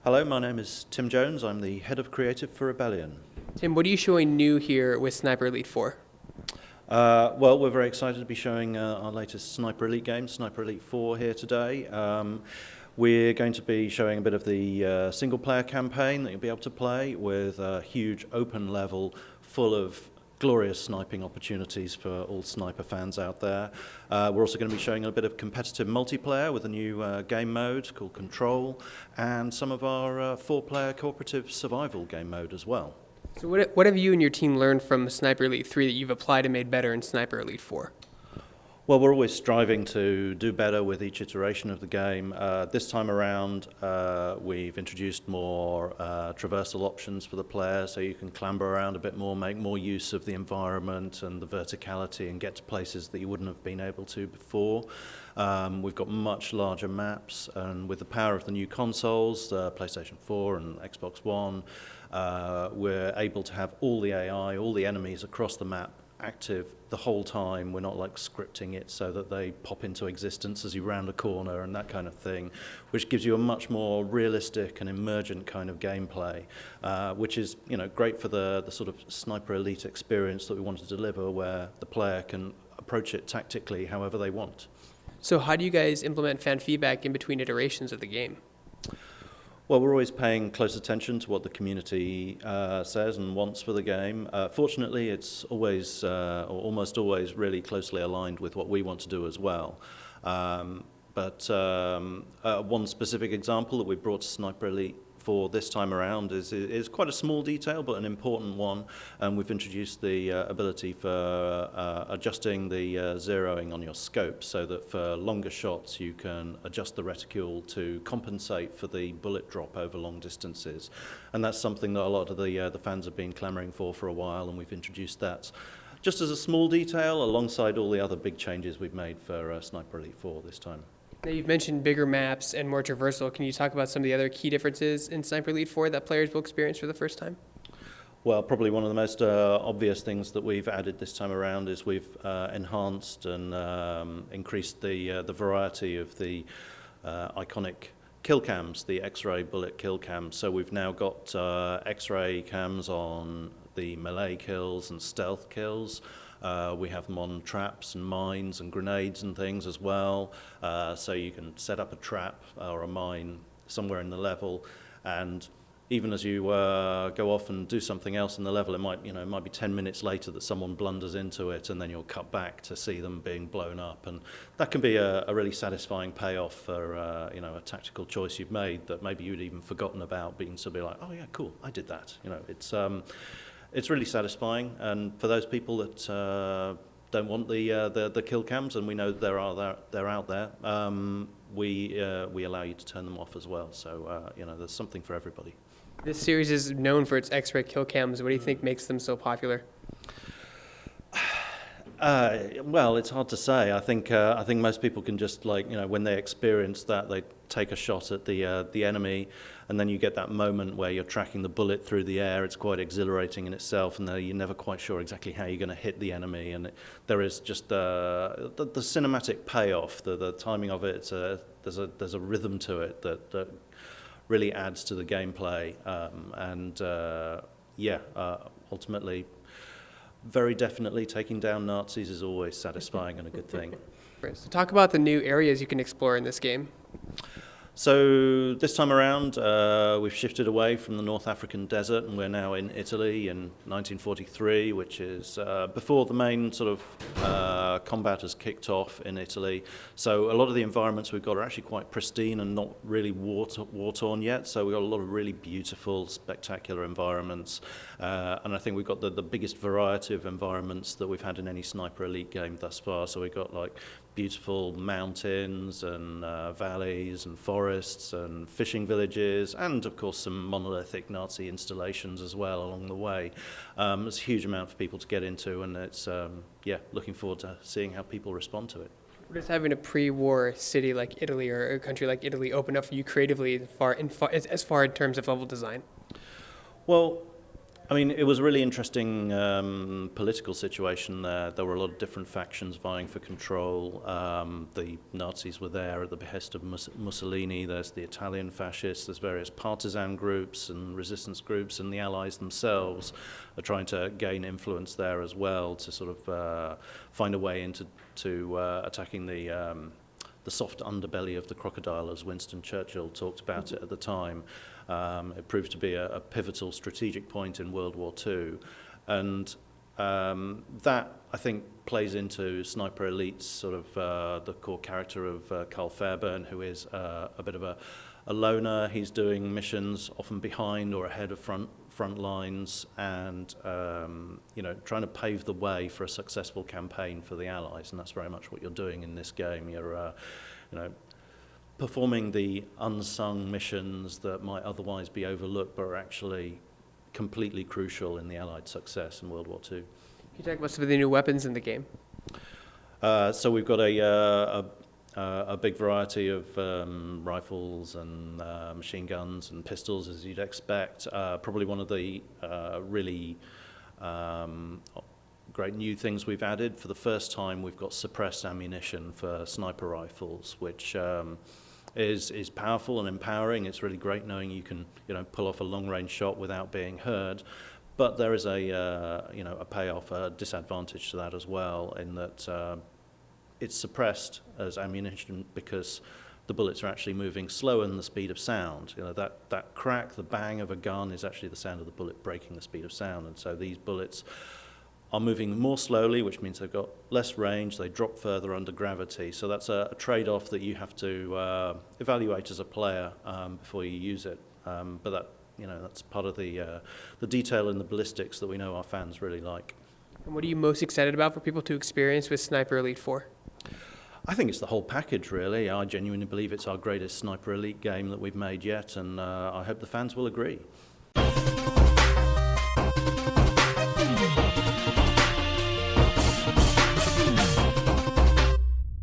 Hello, my name is Tim Jones. I'm the head of creative for Rebellion. Tim, what are you showing new here with Sniper Elite 4? Well, we're very excited to be showing our latest Sniper Elite game, Sniper Elite 4, here today. We're going to be showing a bit of the single-player campaign that you'll be able to play with a huge open level full of glorious sniping opportunities for all sniper fans out there. We're also going to be showing a bit of competitive multiplayer with a new game mode called Control, and some of our four-player cooperative survival game mode as well. So what have you and your team learned from Sniper Elite 3 that you've applied and made better in Sniper Elite 4? Well, we're always striving to do better with each iteration of the game. This time around, we've introduced more traversal options for the player, so you can clamber around a bit more, make more use of the environment and the verticality, and get to places that you wouldn't have been able to before. We've got much larger maps, and with the power of the new consoles, the PlayStation 4 and Xbox One, we're able to have all the AI, all the enemies across the map active the whole time. We're not like scripting it so that they pop into existence as you round a corner and that kind of thing, which gives you a much more realistic and emergent kind of gameplay, which is great for the sort of Sniper Elite experience that we want to deliver, where the player can approach it tactically however they want. So how do you guys implement fan feedback in between iterations of the game? Well, we're always paying close attention to what the community says and wants for the game. Fortunately, it's always, or almost always, really closely aligned with what we want to do as well. But one specific example that we brought to Sniper Elite for this time around is quite a small detail, but an important one. And we've introduced the ability for adjusting the zeroing on your scope, so that for longer shots you can adjust the reticule to compensate for the bullet drop over long distances. And that's something that a lot of the fans have been clamoring for a while, and we've introduced that just as a small detail alongside all the other big changes we've made for Sniper Elite 4 this time. Now, you've mentioned bigger maps and more traversal. Can you talk about some of the other key differences in Sniper Elite 4 that players will experience for the first time? Well, probably one of the most obvious things that we've added this time around is we've enhanced and increased the variety of the iconic killcams, the Xray bullet killcams. So we've now got Xray cams on the melee kills and stealth kills. We have them on traps and mines and grenades and things as well. So you can set up a trap or a mine somewhere in the level, and even as you go off and do something else in the level, it might be 10 minutes later that someone blunders into it, and then you'll cut back to see them being blown up, and that can be a really satisfying payoff for a tactical choice you've made that maybe you'd even forgotten about, being to be like, oh yeah, cool, I did that. It's really satisfying, and for those people that don't want the kill cams, and we know they're out there, we allow you to turn them off as well. So there's something for everybody. This series is known for its X-ray kill cams. What do you think makes them so popular? Well, it's hard to say. I think most people can just, when they experience that, they take a shot at the enemy, and then you get that moment where you're tracking the bullet through the air. It's quite exhilarating in itself, and you're never quite sure exactly how you're going to hit the enemy. And there is just the cinematic payoff, the timing of it. There's a rhythm to it that really adds to the gameplay, ultimately, very definitely taking down Nazis is always satisfying and a good thing. So talk about the new areas you can explore in this game. So this time around, we've shifted away from the North African desert, and we're now in Italy in 1943, which is before the main sort of combat has kicked off in Italy. So a lot of the environments we've got are actually quite pristine and not really war-torn yet. So we've got a lot of really beautiful, spectacular environments. And I think we've got the biggest variety of environments that we've had in any Sniper Elite game thus far. So we've got like beautiful mountains and valleys and forests and fishing villages, and of course some monolithic Nazi installations as well along the way. There's a huge amount for people to get into, and it's looking forward to seeing how people respond to it. What does having a pre-war city like Italy or a country like Italy open up for you creatively as far in terms of level design? Well, I mean, it was a really interesting political situation there. There were a lot of different factions vying for control. The Nazis were there at the behest of Mussolini. There's the Italian fascists. There's various partisan groups and resistance groups, and the Allies themselves are trying to gain influence there as well to sort of find a way into attacking the soft underbelly of the crocodile, as Winston Churchill talked about it at the time. It proved to be a pivotal strategic point in World War II. And that, I think, plays into Sniper Elite's sort of the core character of Carl Fairbairn, who is a bit of a loner. He's doing missions often behind or ahead of front lines, and trying to pave the way for a successful campaign for the Allies. And that's very much what you're doing in this game. You're performing the unsung missions that might otherwise be overlooked but are actually completely crucial in the Allied success in World War II. Can you talk about some of the new weapons in the game? So we've got a big variety of rifles and machine guns and pistols, as you'd expect. Probably one of the really great new things we've added. For the first time, we've got suppressed ammunition for sniper rifles, which is powerful and empowering. It's really great knowing you can pull off a long-range shot without being heard. But there is a payoff, a disadvantage to that as well, in that it's suppressed as ammunition because the bullets are actually moving slower than the speed of sound. That crack, the bang of a gun is actually the sound of the bullet breaking the speed of sound. And so these bullets are moving more slowly, which means they've got less range, they drop further under gravity. So that's a trade-off that you have to evaluate as a player before you use it. But that's part of the detail in the ballistics that we know our fans really like. And what are you most excited about for people to experience with Sniper Elite 4? I think it's the whole package, really. I genuinely believe it's our greatest Sniper Elite game that we've made yet, and I hope the fans will agree.